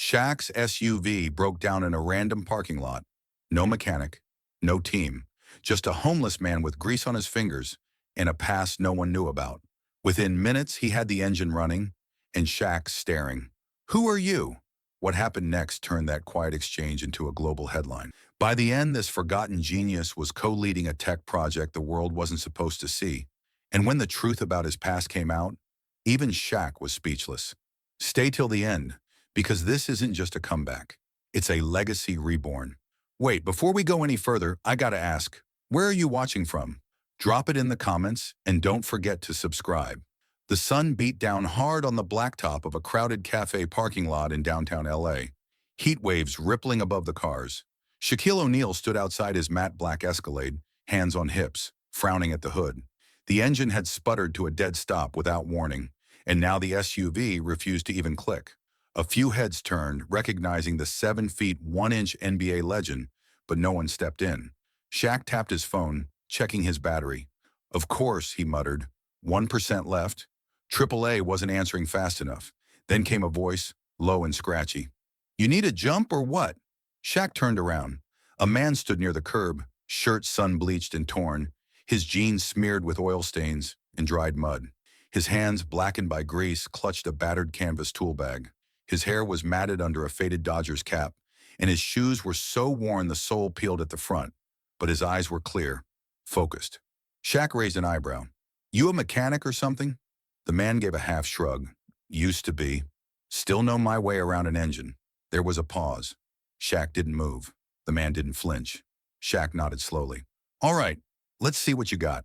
Shaq's SUV broke down in a random parking lot. No mechanic, no team, just a homeless man with grease on his fingers and a past no one knew about. Within minutes, he had the engine running and Shaq staring. "Who are you?" What happened next turned that quiet exchange into a global headline. By the end, this forgotten genius was co-leading a tech project the world wasn't supposed to see. And when the truth about his past came out, even Shaq was speechless. Stay till the end, because this isn't just a comeback. It's a legacy reborn. Wait, before we go any further, I gotta ask, where are you watching from? Drop it in the comments, and don't forget to subscribe. The sun beat down hard on the blacktop of a crowded cafe parking lot in downtown LA. Heat waves rippling above the cars. Shaquille O'Neal stood outside his matte black Escalade, hands on hips, frowning at the hood. The engine had sputtered to a dead stop without warning, and now the SUV refused to even click. A few heads turned, recognizing the 7 feet 1 inch NBA legend, but no one stepped in. Shaq tapped his phone, checking his battery. "Of course," he muttered. 1% left. AAA wasn't answering fast enough. Then came a voice, low and scratchy. "You need a jump or what?" Shaq turned around. A man stood near the curb, shirt sun-bleached and torn, his jeans smeared with oil stains and dried mud. His hands, blackened by grease, clutched a battered canvas tool bag. His hair was matted under a faded Dodgers cap, and his shoes were so worn the sole peeled at the front. But his eyes were clear, focused. Shaq raised an eyebrow. "You a mechanic or something?" The man gave a half shrug. "Used to be. Still know my way around an engine." There was a pause. Shaq didn't move. The man didn't flinch. Shaq nodded slowly. "All right, let's see what you got."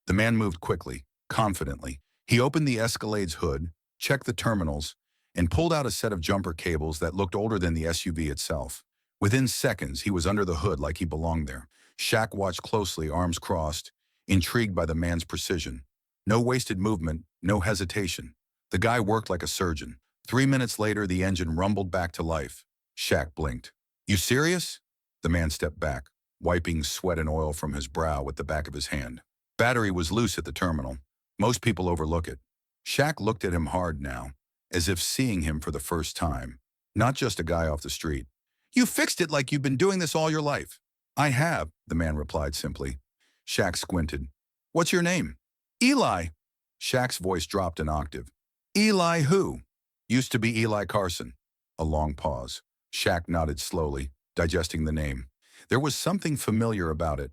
The man moved quickly, confidently. He opened the Escalade's hood, checked the terminals, and pulled out a set of jumper cables that looked older than the SUV itself. Within seconds, he was under the hood like he belonged there. Shaq watched closely, arms crossed, intrigued by the man's precision. No wasted movement, no hesitation. The guy worked like a surgeon. 3 minutes later, the engine rumbled back to life. Shaq blinked. "You serious?" The man stepped back, wiping sweat and oil from his brow with the back of his hand. Battery was loose at the terminal. Most people overlook it. Shaq looked at him hard now, as if seeing him for the first time. Not just a guy off the street. "You fixed it like you've been doing this all your life." "I have," the man replied simply. Shaq squinted. "What's your name?" "Eli." Shaq's voice dropped an octave. "Eli who?" "Used to be Eli Carson." A long pause. Shaq nodded slowly, digesting the name. There was something familiar about it,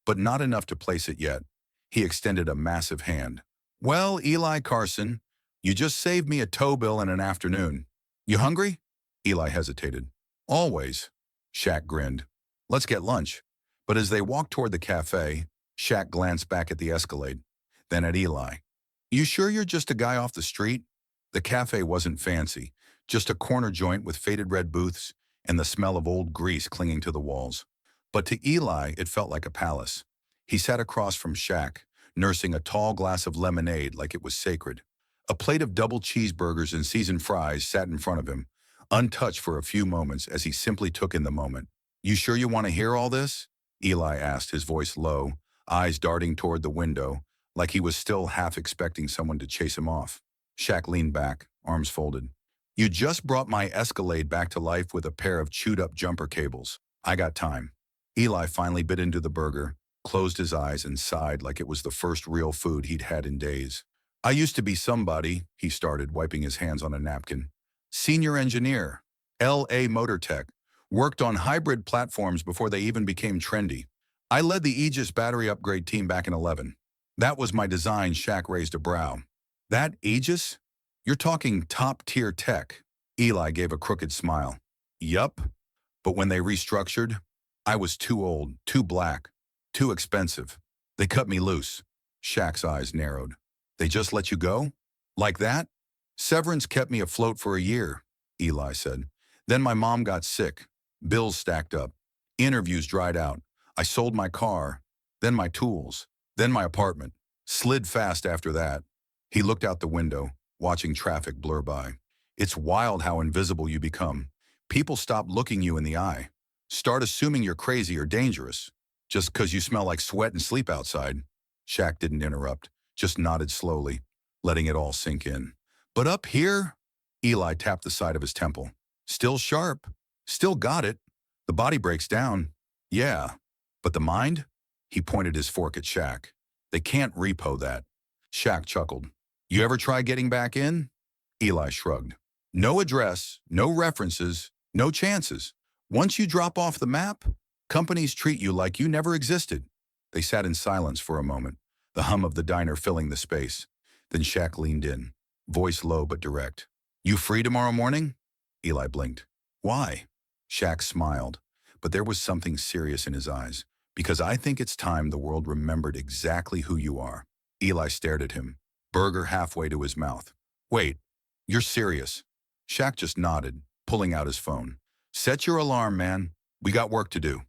but not enough to place it yet. He extended a massive hand. "Well, Eli Carson, you just saved me a tow bill in an afternoon. You hungry?" Eli hesitated. "Always." Shaq grinned. "Let's get lunch." But as they walked toward the cafe, Shaq glanced back at the Escalade, then at Eli. "You sure you're just a guy off the street?" The cafe wasn't fancy, just a corner joint with faded red booths and the smell of old grease clinging to the walls. But to Eli, it felt like a palace. He sat across from Shaq, nursing a tall glass of lemonade like it was sacred. A plate of double cheeseburgers and seasoned fries sat in front of him, untouched for a few moments as he simply took in the moment. "You sure you want to hear all this?" Eli asked, his voice low, eyes darting toward the window, like he was still half expecting someone to chase him off. Shaq leaned back, arms folded. "You just brought my Escalade back to life with a pair of chewed-up jumper cables. I got time." Eli finally bit into the burger, closed his eyes, and sighed like it was the first real food he'd had in days. "I used to be somebody," he started, wiping his hands on a napkin. "Senior engineer, LA Motor Tech, worked on hybrid platforms before they even became trendy. I led the Aegis battery upgrade team back in 11. That was my design." Shaq raised a brow. "That Aegis? You're talking top-tier tech." Eli gave a crooked smile. "Yup. But when they restructured, I was too old, too black, too expensive. They cut me loose." Shaq's eyes narrowed. "They just let you go? Like that?" "Severance kept me afloat for a year," Eli said. "Then my mom got sick. Bills stacked up. Interviews dried out. I sold my car, then my tools, then my apartment. Slid fast after that." He looked out the window, watching traffic blur by. "It's wild how invisible you become. People stop looking you in the eye. Start assuming you're crazy or dangerous, just because you smell like sweat and sleep outside." Shaq didn't interrupt, just nodded slowly, letting it all sink in. "But up here?" Eli tapped the side of his temple. Still sharp. Still got it. The body breaks down. Yeah. But the mind? He pointed his fork at Shaq. They can't repo that. Shaq chuckled. You ever try getting back in? Eli shrugged. No address, no references, no chances. Once you drop off the map, companies treat you like you never existed. They sat in silence for a moment, the hum of the diner filling the space. Then Shaq leaned in, voice low but direct. You free tomorrow morning? Eli blinked. Why? Shaq smiled, but there was something serious in his eyes. Because I think it's time the world remembered exactly who you are. Eli stared at him, burger halfway to his mouth. Wait, you're serious? Shaq just nodded, pulling out his phone. Set your alarm, man. We got work to do.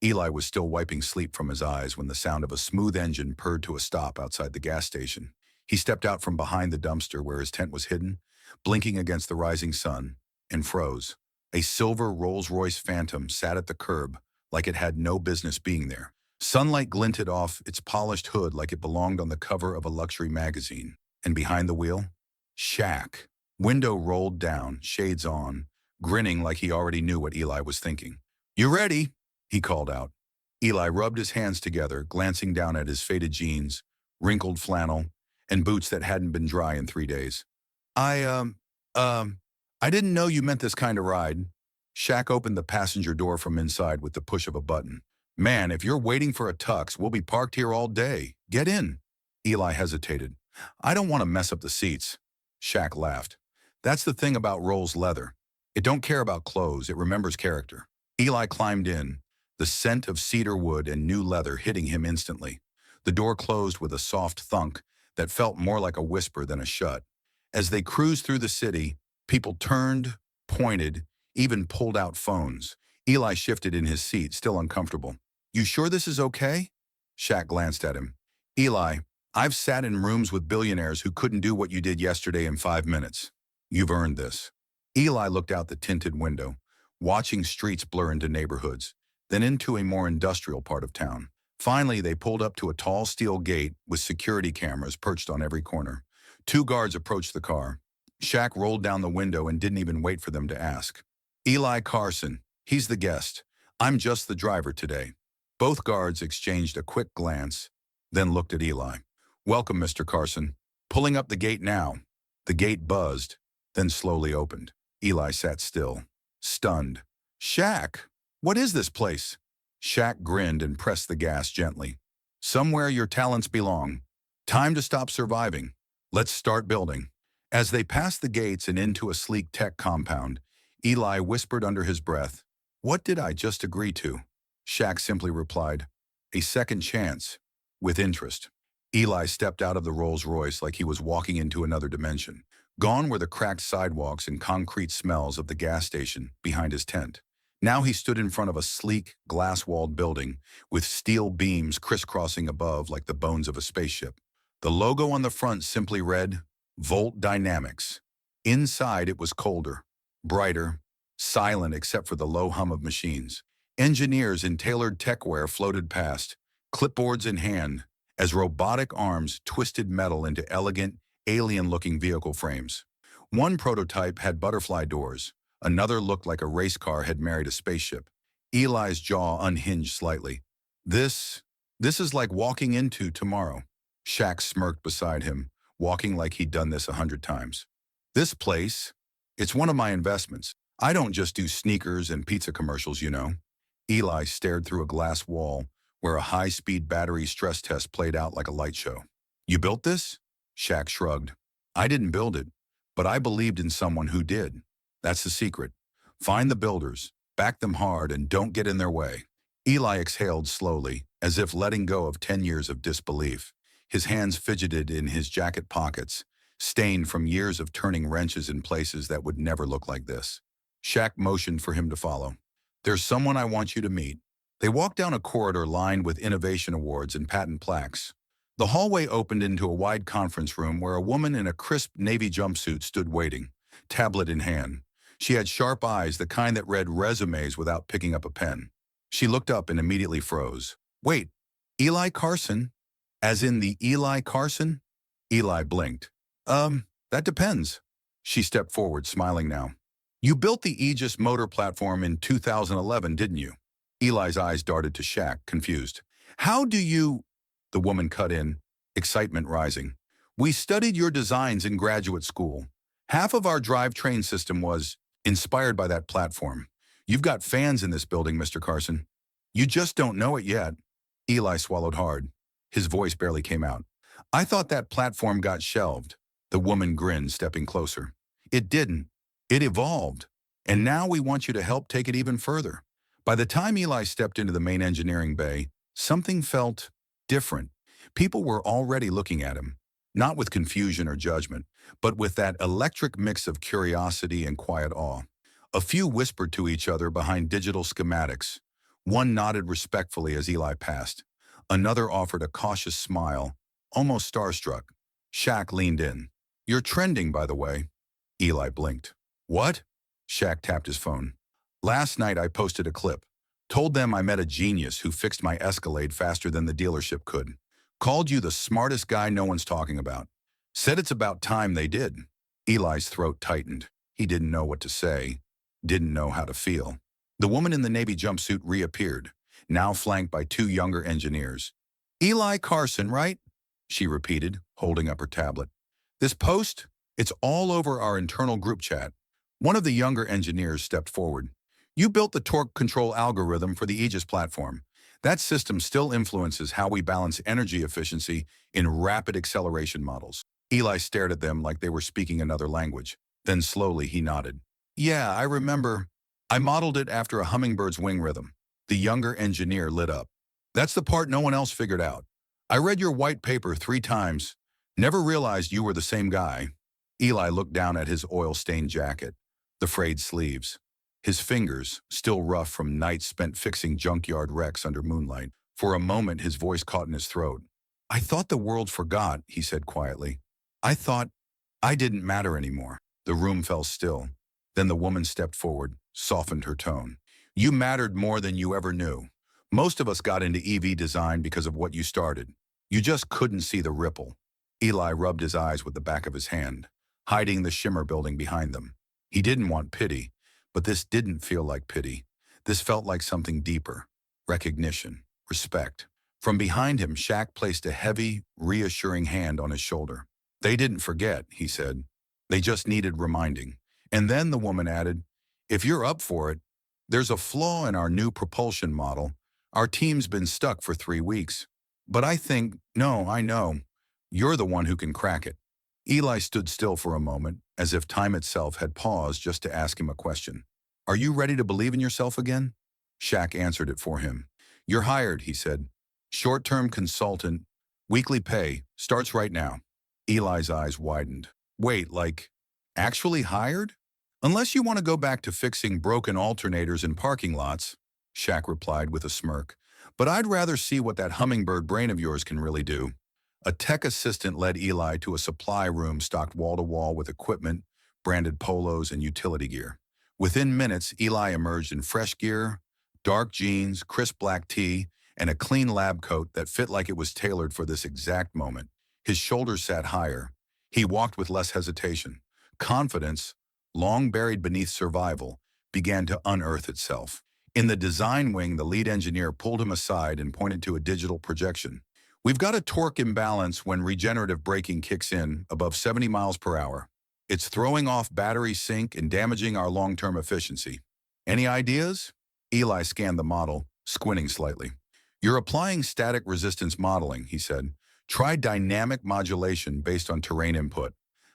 Eli was still wiping sleep from his eyes when the sound of a smooth engine purred to a stop outside the gas station. He stepped out from behind the dumpster where his tent was hidden, blinking against the rising sun, and froze. A silver Rolls-Royce Phantom sat at the curb, like it had no business being there. Sunlight glinted off its polished hood like it belonged on the cover of a luxury magazine. And behind the wheel? Shaq. Window rolled down, shades on, grinning like he already knew what Eli was thinking. You ready? He called out. Eli rubbed his hands together, glancing down at his faded jeans, wrinkled flannel, and boots that hadn't been dry in 3 days. I didn't know you meant this kind of ride. Shaq opened the passenger door from inside with the push of a button. Man, if you're waiting for a tux, we'll be parked here all day. Get in. Eli hesitated. I don't want to mess up the seats. Shaq laughed. That's the thing about Rolls leather. It don't care about clothes, it remembers character. Eli climbed in, the scent of cedar wood and new leather hitting him instantly. The door closed with a soft thunk that felt more like a whisper than a shut. As they cruised through the city, people turned, pointed, even pulled out phones. Eli shifted in his seat, still uncomfortable. You sure this is okay? Shaq glanced at him. Eli, I've sat in rooms with billionaires who couldn't do what you did yesterday in 5 minutes. You've earned this. Eli looked out the tinted window, watching streets blur into neighborhoods, then into a more industrial part of town. Finally, they pulled up to a tall steel gate with security cameras perched on every corner. 2 guards approached the car. Shaq rolled down the window and didn't even wait for them to ask. Eli Carson, he's the guest. I'm just the driver today. Both guards exchanged a quick glance, then looked at Eli. Welcome, Mr. Carson. Pulling up the gate now. The gate buzzed, then slowly opened. Eli sat still, stunned. Shaq, what is this place? Shaq grinned and pressed the gas gently. Somewhere your talents belong. Time to stop surviving. Let's start building. As they passed the gates and into a sleek tech compound, Eli whispered under his breath, What did I just agree to? Shaq simply replied, A second chance, with interest. Eli stepped out of the Rolls-Royce like he was walking into another dimension. Gone were the cracked sidewalks and concrete smells of the gas station behind his tent. Now he stood in front of a sleek, glass-walled building with steel beams crisscrossing above like the bones of a spaceship. The logo on the front simply read, Volt Dynamics. Inside it was colder, brighter, silent except for the low hum of machines. Engineers in tailored techwear floated past, clipboards in hand, as robotic arms twisted metal into elegant, alien-looking vehicle frames. One prototype had butterfly doors. Another looked like a race car had married a spaceship. Eli's jaw unhinged slightly. This is like walking into tomorrow. Shaq smirked beside him, walking like he'd done this 100 times. This place, it's one of my investments. I don't just do sneakers and pizza commercials, you know. Eli stared through a glass wall where a high-speed battery stress test played out like a light show. You built this? Shaq shrugged. I didn't build it, but I believed in someone who did. That's the secret. Find the builders, back them hard, and don't get in their way. Eli exhaled slowly, as if letting go of 10 years of disbelief. His hands fidgeted in his jacket pockets, stained from years of turning wrenches in places that would never look like this. Shaq motioned for him to follow. There's someone I want you to meet. They walked down a corridor lined with innovation awards and patent plaques. The hallway opened into a wide conference room where a woman in a crisp navy jumpsuit stood waiting, tablet in hand. She had sharp eyes, the kind that read resumes without picking up a pen. She looked up and immediately froze. Wait, Eli Carson? As in the Eli Carson? Eli blinked. That depends. She stepped forward, smiling now. You built the Aegis motor platform in 2011, didn't you? Eli's eyes darted to Shaq, confused. How do you... The woman cut in, excitement rising. We studied your designs in graduate school. Half of our drivetrain system was inspired by that platform. You've got fans in this building, Mr. Carson. You just don't know it yet. Eli swallowed hard. His voice barely came out. I thought that platform got shelved. The woman grinned, stepping closer. It didn't. It evolved. And now we want you to help take it even further. By the time Eli stepped into the main engineering bay, something felt different. People were already looking at him, not with confusion or judgment, but with that electric mix of curiosity and quiet awe. A few whispered to each other behind digital schematics. One nodded respectfully as Eli passed. Another offered a cautious smile, almost starstruck. Shaq leaned in. You're trending, by the way. Eli blinked. What? Shaq tapped his phone. Last night I posted a clip. Told them I met a genius who fixed my Escalade faster than the dealership could. Called you the smartest guy no one's talking about. Said it's about time they did. Eli's throat tightened. He didn't know what to say. Didn't know how to feel. The woman in the Navy jumpsuit reappeared, now flanked by two younger engineers. Eli Carson, right? She repeated, holding up her tablet. This post? It's all over our internal group chat. One of the younger engineers stepped forward. You built the torque control algorithm for the Aegis platform. That system still influences how we balance energy efficiency in rapid acceleration models. Eli stared at them like they were speaking another language. Then slowly he nodded. Yeah, I remember. I modeled it after a hummingbird's wing rhythm. The younger engineer lit up. That's the part no one else figured out. I read your white paper 3 times. Never realized you were the same guy. Eli looked down at his oil-stained jacket, the frayed sleeves. His fingers, still rough from nights spent fixing junkyard wrecks under moonlight. For a moment, his voice caught in his throat. I thought the world forgot, he said quietly. I thought I didn't matter anymore. The room fell still. Then the woman stepped forward, softened her tone. You mattered more than you ever knew. Most of us got into EV design because of what you started. You just couldn't see the ripple. Eli rubbed his eyes with the back of his hand, hiding the shimmer building behind them. He didn't want pity, but this didn't feel like pity. This felt like something deeper. Recognition, respect. From behind him, Shaq placed a heavy, reassuring hand on his shoulder. They didn't forget, he said. They just needed reminding. And then the woman added, if you're up for it, there's a flaw in our new propulsion model. Our team's been stuck for 3 weeks. But I think, no, I know. You're the one who can crack it. Eli stood still for a moment, as if time itself had paused just to ask him a question. Are you ready to believe in yourself again? Shaq answered it for him. You're hired, he said. Short-term consultant, weekly pay, starts right now. Eli's eyes widened. Wait, like, actually hired? Unless you want to go back to fixing broken alternators in parking lots, Shaq replied with a smirk. But I'd rather see what that hummingbird brain of yours can really do. A tech assistant led Eli to a supply room stocked wall-to-wall with equipment, branded polos, and utility gear. Within minutes, Eli emerged in fresh gear, dark jeans, crisp black tee, and a clean lab coat that fit like it was tailored for this exact moment. His shoulders sat higher. He walked with less hesitation. Confidence, long buried beneath survival, began to unearth itself. In the design wing, the lead engineer pulled him aside and pointed to a digital projection. We've got a torque imbalance when regenerative braking kicks in above 70 miles per hour. It's throwing off battery sync and damaging our long-term efficiency. Any ideas? Eli scanned the model, squinting slightly. You're applying static resistance modeling, he said. Try dynamic modulation based on terrain input.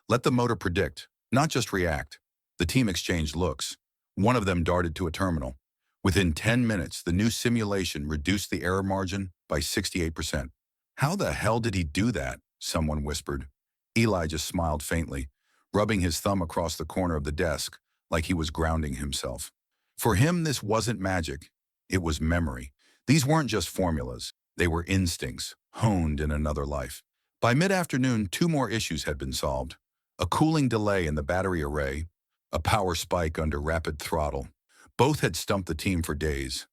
Let the motor predict, not just react. The team exchanged looks. One of them darted to a terminal. Within 10 minutes, the new simulation reduced the error margin by 68%. How the hell did he do that? Someone whispered. Eli just smiled faintly, rubbing his thumb across the corner of the desk like he was grounding himself. For him, this wasn't magic. It was memory. These weren't just formulas. They were instincts, honed in another life. By mid-afternoon, 2 more issues had been solved. A cooling delay in the battery array, a power spike under rapid throttle. Both had stumped the team for days.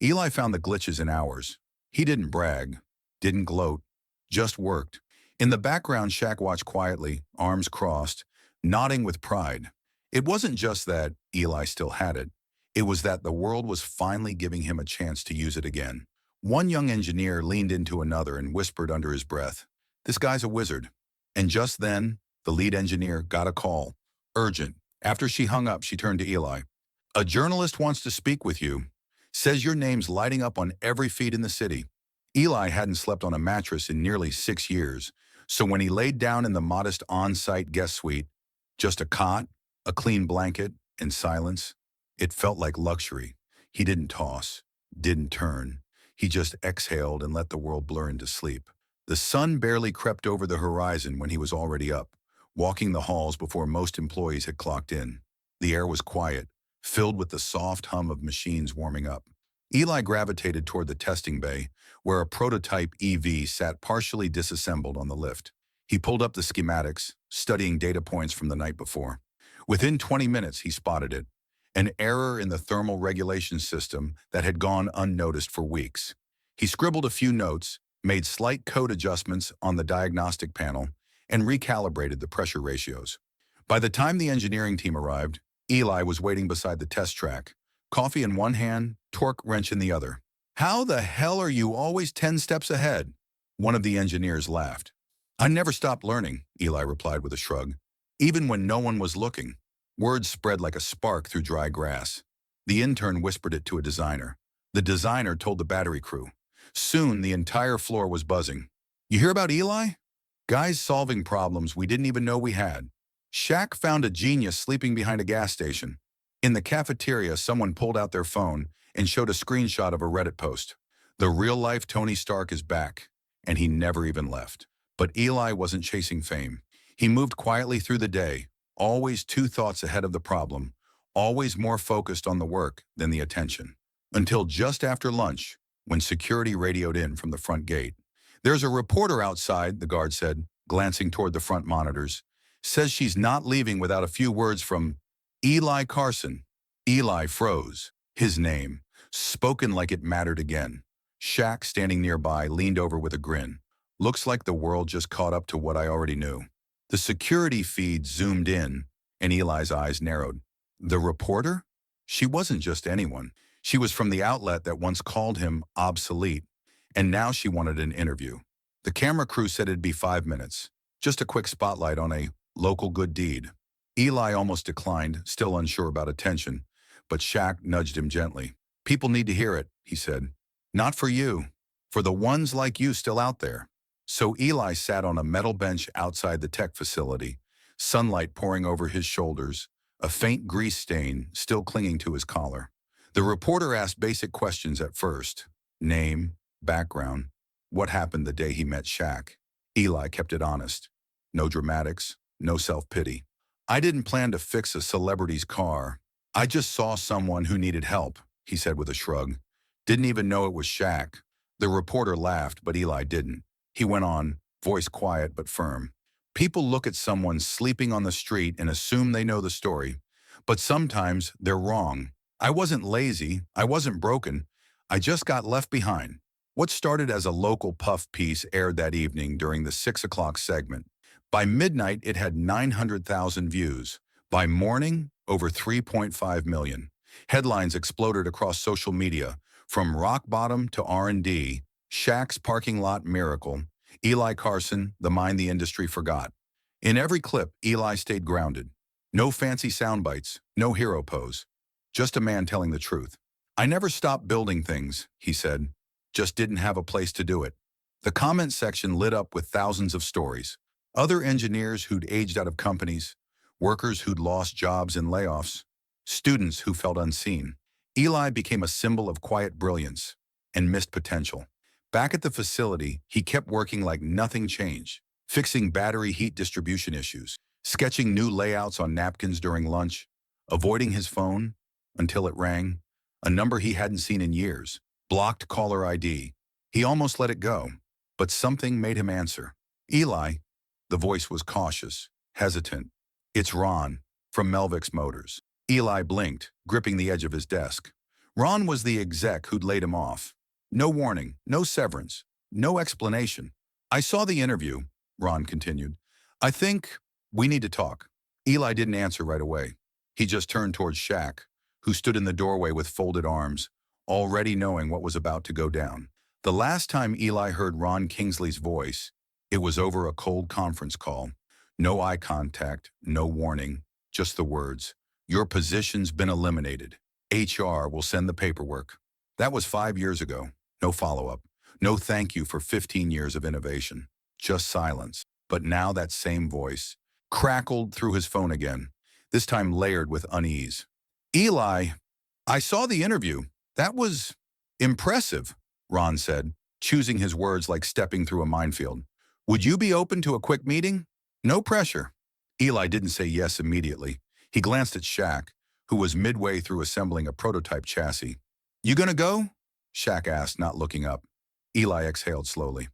Eli found the glitches in hours. He didn't brag, didn't gloat, just worked. In the background, Shaq watched quietly, arms crossed, nodding with pride. It wasn't just that Eli still had it. It was that the world was finally giving him a chance to use it again. One young engineer leaned into another and whispered under his breath, "This guy's a wizard." And just then, the lead engineer got a call. Urgent. After she hung up, she turned to Eli. "A journalist wants to speak with you. Says your name's lighting up on every feed in the city." Eli hadn't slept on a mattress in nearly 6 years, so when he laid down in the modest on-site guest suite, just a cot, a clean blanket, and silence, it felt like luxury. He didn't toss, didn't turn. He just exhaled and let the world blur into sleep. The sun barely crept over the horizon when he was already up, walking the halls before most employees had clocked in. The air was quiet, filled with the soft hum of machines warming up. Eli gravitated toward the testing bay, where a prototype EV sat partially disassembled on the lift. He pulled up the schematics, studying data points from the night before. Within 20 minutes, he spotted it, an error in the thermal regulation system that had gone unnoticed for weeks. He scribbled a few notes, made slight code adjustments on the diagnostic panel, and recalibrated the pressure ratios. By the time the engineering team arrived, Eli was waiting beside the test track, coffee in one hand, torque wrench in the other. "How the hell are you always 10 steps ahead?" One of the engineers laughed. "I never stopped learning," Eli replied with a shrug. "Even when no one was looking." Words spread like a spark through dry grass. The intern whispered it to a designer. The designer told the battery crew. Soon, the entire floor was buzzing. "You hear about Eli? Guys solving problems we didn't even know we had. Shaq found a genius sleeping behind a gas station." In the cafeteria, someone pulled out their phone and showed a screenshot of a Reddit post. "The real-life Tony Stark is back," and he never even left. But Eli wasn't chasing fame. He moved quietly through the day, always 2 thoughts ahead of the problem, always more focused on the work than the attention. Until just after lunch, when security radioed in from the front gate. "There's a reporter outside," the guard said, glancing toward the front monitors. "Says she's not leaving without a few words from Eli Carson." Eli froze. His name, spoken like it mattered again. Shaq, standing nearby, leaned over with a grin. "Looks like the world just caught up to what I already knew." The security feed zoomed in, and Eli's eyes narrowed. The reporter? She wasn't just anyone. She was from the outlet that once called him obsolete, and now she wanted an interview. The camera crew said it'd be 5 minutes, just a quick spotlight on a local good deed. Eli almost declined, still unsure about attention, but Shaq nudged him gently. "People need to hear it," he said. "Not for you, for the ones like you still out there." So Eli sat on a metal bench outside the tech facility, sunlight pouring over his shoulders, a faint grease stain still clinging to his collar. The reporter asked basic questions at first. Name, background, what happened the day he met Shaq. Eli kept it honest. No dramatics, no self-pity. "I didn't plan to fix a celebrity's car. I just saw someone who needed help," he said with a shrug. "Didn't even know it was Shaq." The reporter laughed, but Eli didn't. He went on, voice quiet but firm. "People look at someone sleeping on the street and assume they know the story, but sometimes they're wrong. I wasn't lazy, I wasn't broken, I just got left behind." What started as a local puff piece aired that evening during the 6 o'clock segment. By midnight, it had 900,000 views. By morning, over 3.5 million. Headlines exploded across social media, from rock bottom to R&D, Shaq's parking lot miracle, Eli Carson, the mind the industry forgot. In every clip, Eli stayed grounded. No fancy sound bites, no hero pose. Just a man telling the truth. "I never stopped building things," he said. "Just didn't have a place to do it." The comment section lit up with thousands of stories. Other engineers who'd aged out of companies, workers who'd lost jobs in layoffs, students who felt unseen. Eli became a symbol of quiet brilliance and missed potential. Back at the facility, he kept working like nothing changed, fixing battery heat distribution issues, sketching new layouts on napkins during lunch, avoiding his phone until it rang, a number he hadn't seen in years, blocked caller ID. He almost let it go, but something made him answer. "Eli," the voice was cautious, hesitant. "It's Ron, from Melvix Motors." Eli blinked, gripping the edge of his desk. Ron was the exec who'd laid him off. No warning, no severance, no explanation. "I saw the interview," Ron continued. "I think we need to talk." Eli didn't answer right away. He just turned towards Shaq, who stood in the doorway with folded arms, already knowing what was about to go down. The last time Eli heard Ron Kingsley's voice, it was over a cold conference call. No eye contact, no warning, just the words. Your position's been eliminated. HR will send the paperwork. That was 5 years ago. No follow-up. No thank you for 15 years of innovation. Just silence. But now that same voice crackled through his phone again, this time layered with unease. Eli, I saw the interview. That was impressive, Ron said, choosing his words like stepping through a minefield. Would you be open to a quick meeting? No pressure. Eli didn't say yes immediately. He glanced at Shaq, who was midway through assembling a prototype chassis. You gonna go? Shaq asked, not looking up. Eli exhaled slowly.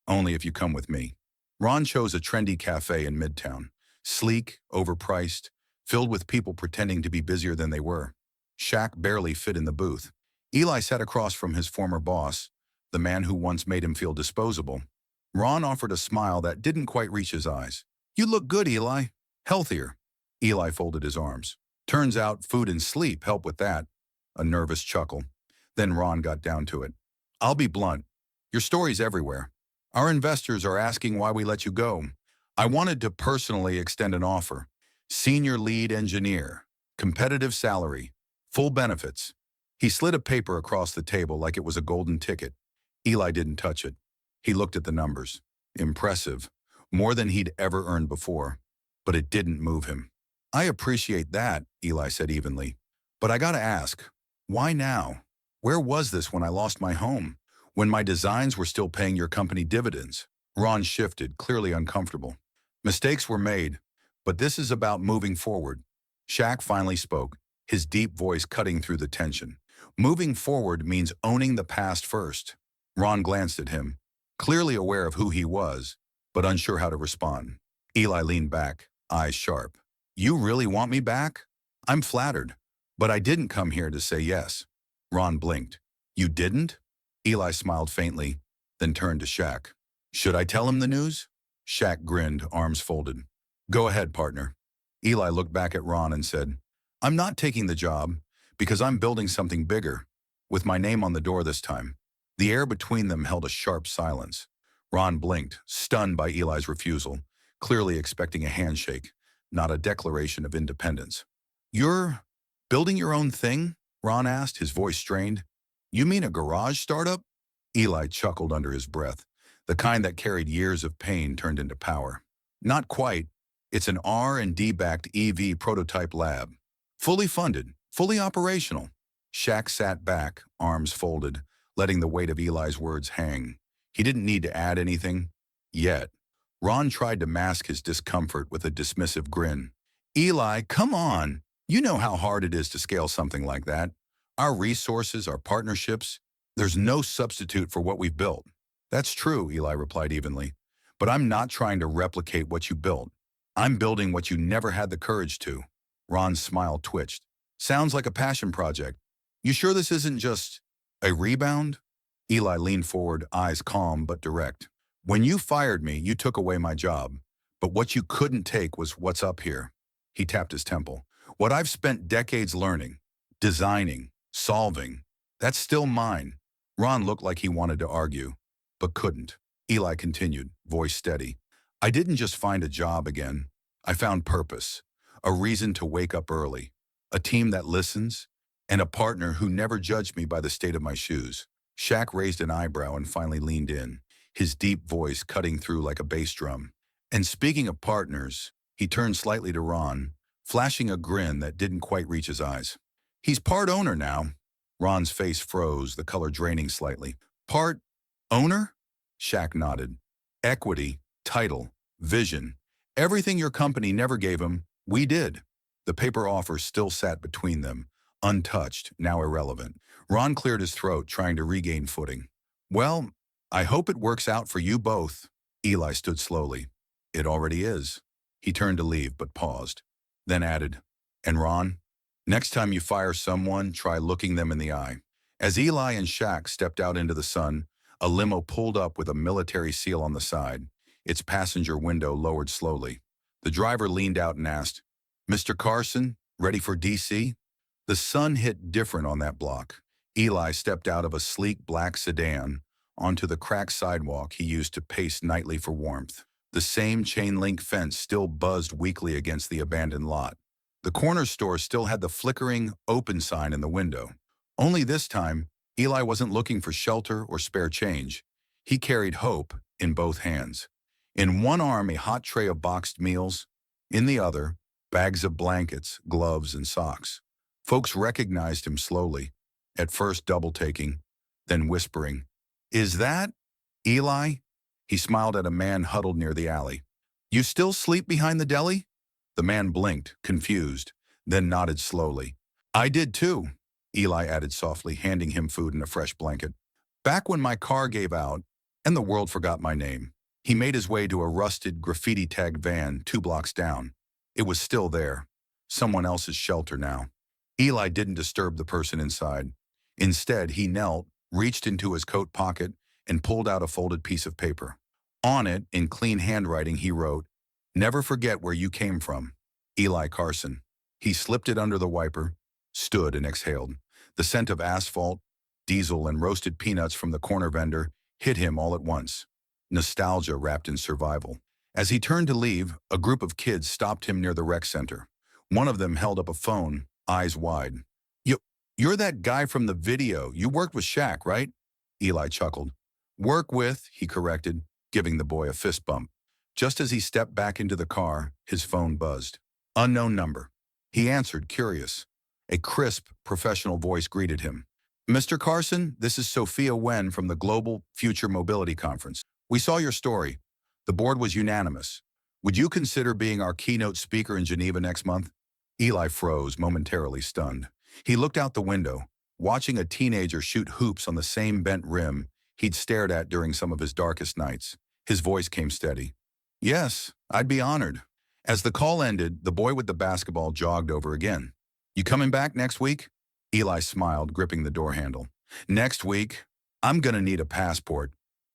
Only if you come with me. Ron chose a trendy cafe in Midtown. Sleek, overpriced, filled with people pretending to be busier than they were. Shaq barely fit in the booth. Eli sat across from his former boss, the man who once made him feel disposable. Ron offered a smile that didn't quite reach his eyes. You look good, Eli. Healthier. Eli folded his arms. Turns out food and sleep help with that. A nervous chuckle. Then Ron got down to it. I'll be blunt. Your story's everywhere. Our investors are asking why we let you go. I wanted to personally extend an offer. Senior lead engineer. Competitive salary. Full benefits. He slid a paper across the table like it was a golden ticket. Eli didn't touch it. He looked at the numbers. Impressive. More than he'd ever earned before. But it didn't move him. I appreciate that, Eli said evenly. But I gotta ask, why now? Where was this when I lost my home? When my designs were still paying your company dividends? Ron shifted, clearly uncomfortable. Mistakes were made, but this is about moving forward. Shaq finally spoke, his deep voice cutting through the tension. Moving forward means owning the past first. Ron glanced at him, clearly aware of who he was, but unsure how to respond. Eli leaned back, eyes sharp. You really want me back? I'm flattered, but I didn't come here to say yes. Ron blinked. You didn't? Eli smiled faintly, then turned to Shaq. Should I tell him the news? Shaq grinned, arms folded. Go ahead, partner. Eli looked back at Ron and said, I'm not taking the job because I'm building something bigger, with my name on the door this time. The air between them held a sharp silence. Ron blinked, stunned by Eli's refusal, clearly expecting a handshake, not a declaration of independence. You're building your own thing? Ron asked, his voice strained. You mean a garage startup? Eli chuckled under his breath, the kind that carried years of pain turned into power. Not quite. It's an R&D-backed EV prototype lab. Fully funded, fully operational. Shaq sat back, arms folded, letting the weight of Eli's words hang. He didn't need to add anything, yet. Ron tried to mask his discomfort with a dismissive grin. Eli, come on. You know how hard it is to scale something like that. Our resources, our partnerships, there's no substitute for what we've built. That's true, Eli replied evenly. But I'm not trying to replicate what you built. I'm building what you never had the courage to. Ron's smile twitched. Sounds like a passion project. You sure this isn't just a rebound? Eli leaned forward, eyes calm but direct. When you fired me, you took away my job. But what you couldn't take was what's up here. He tapped his temple. What I've spent decades learning, designing, solving, that's still mine. Ron looked like he wanted to argue, but couldn't. Eli continued, voice steady. I didn't just find a job again. I found purpose, a reason to wake up early, a team that listens, and a partner who never judged me by the state of my shoes. Shaq raised an eyebrow and finally leaned in, his deep voice cutting through like a bass drum. And speaking of partners, he turned slightly to Ron, flashing a grin that didn't quite reach his eyes. He's part owner now. Ron's face froze, the color draining slightly. Part owner? Shaq nodded. Equity, title, vision. Everything your company never gave him, we did. The paper offer still sat between them, untouched, now irrelevant. Ron cleared his throat, trying to regain footing. Well, I hope it works out for you both. Eli stood slowly. It already is. He turned to leave, but paused, then added, and Ron, next time you fire someone, try looking them in the eye. As Eli and Shaq stepped out into the sun, a limo pulled up with a military seal on the side, its passenger window lowered slowly. The driver leaned out and asked, Mr. Carson, Ready for DC? The sun hit different on that block. Eli stepped out of a sleek black sedan onto the cracked sidewalk he used to pace nightly for warmth. The same chain-link fence still buzzed weakly against the abandoned lot. The corner store still had the flickering open sign in the window. Only this time, Eli wasn't looking for shelter or spare change. He carried hope in both hands. In one arm, a hot tray of boxed meals. In the other, bags of blankets, gloves, and socks. Folks recognized him slowly, at first double-taking, then whispering, "Is that Eli?" He smiled at a man huddled near the alley. "You still sleep behind the deli?" The man blinked, confused, then nodded slowly. "I did too," Eli added softly, handing him food and a fresh blanket. "Back when my car gave out and the world forgot my name." He made his way to a rusted, graffiti-tagged van 2 blocks down. It was still there, someone else's shelter now. Eli didn't disturb the person inside. Instead, he knelt, reached into his coat pocket, and pulled out a folded piece of paper. On it, in clean handwriting, he wrote, "Never forget where you came from. Eli Carson." He slipped it under the wiper, stood and exhaled. The scent of asphalt, diesel, and roasted peanuts from the corner vendor hit him all at once. Nostalgia wrapped in survival. As he turned to leave, a group of kids stopped him near the rec center. One of them held up a phone, eyes wide. You're that guy from the video. You worked with Shaq, right?" Eli chuckled. "Work with," he corrected, giving the boy a fist bump. Just as he stepped back into the car, his phone buzzed. "Unknown number." He answered, curious. A crisp, professional voice greeted him. "Mr. Carson, this is Sophia Wen from the Global Future Mobility Conference. We saw your story. The board was unanimous. Would you consider being our keynote speaker in Geneva next month?" Eli froze, momentarily stunned. He looked out the window, watching a teenager shoot hoops on the same bent rim he'd stared at during some of his darkest nights. His voice came steady. "Yes, I'd be honored." As the call ended, the boy with the basketball jogged over again. "You coming back next week?" Eli smiled, gripping the door handle. "Next week? I'm gonna need a passport."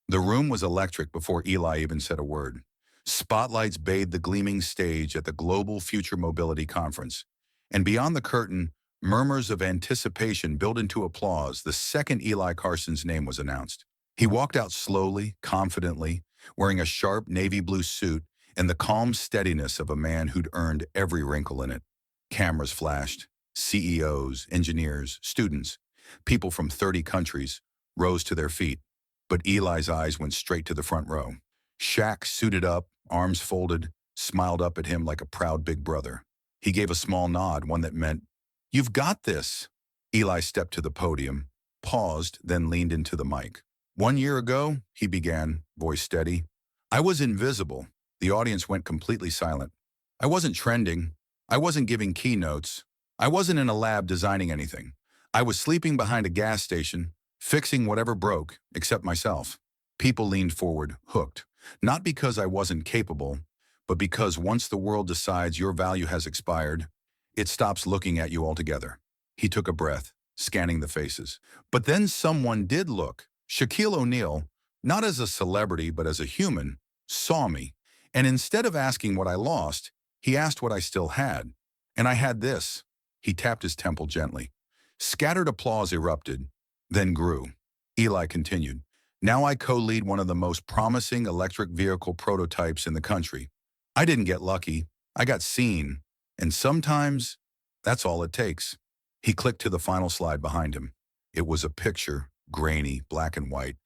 The room was electric before Eli even said a word. Spotlights bathed the gleaming stage at the Global Future Mobility Conference. And beyond the curtain, murmurs of anticipation built into applause the second Eli Carson's name was announced. He walked out slowly, confidently, wearing a sharp navy blue suit and the calm steadiness of a man who'd earned every wrinkle in it. Cameras flashed. CEOs, engineers, students, people from 30 countries rose to their feet. But Eli's eyes went straight to the front row. Shaq, suited up, arms folded, smiled up at him like a proud big brother. He gave a small nod, one that meant, "You've got this." Eli stepped to the podium, paused, then leaned into the mic. "1 year ago," he began, voice steady, "I was invisible." The audience went completely silent. "I wasn't trending. I wasn't giving keynotes. I wasn't in a lab designing anything. I was sleeping behind a gas station, fixing whatever broke, except myself." People leaned forward, hooked. Not because I wasn't capable, but because once the world decides your value has expired, it stops looking at you altogether. He took a breath, scanning the faces. But then someone did look. Shaquille O'Neal, not as a celebrity but as a human, saw me. And instead of asking what I lost, he asked what I still had. And I had this. He tapped his temple gently. Scattered applause erupted, then grew. Eli continued. "Now I co-lead one of the most promising electric vehicle prototypes in the country. I didn't get lucky. I got seen. And sometimes, that's all it takes." He clicked to the final slide behind him. It was a picture, grainy, black and white,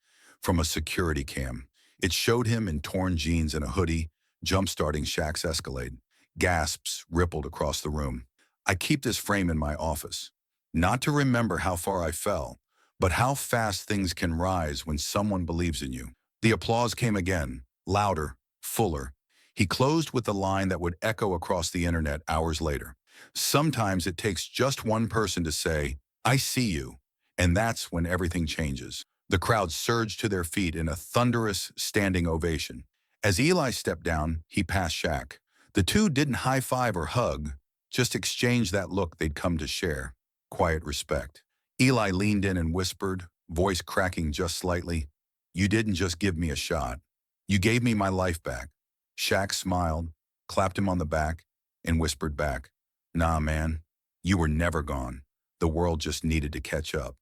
from a security cam. It showed him in torn jeans and a hoodie, jump-starting Shaq's Escalade. Gasps rippled across the room. "I keep this frame in my office. Not to remember how far I fell, but how fast things can rise when someone believes in you." The applause came again, louder, fuller. He closed with the line that would echo across the internet hours later. "Sometimes it takes just one person to say, 'I see you,' and that's when everything changes." The crowd surged to their feet in a thunderous standing ovation. As Eli stepped down, he passed Shaq. The two didn't high-five or hug, just exchanged that look they'd come to share. Quiet respect. Eli leaned in and whispered, voice cracking just slightly, "You didn't just give me a shot. You gave me my life back." Shaq smiled, clapped him on the back, and whispered back, "Nah, man, You were never gone. The world just needed to catch up.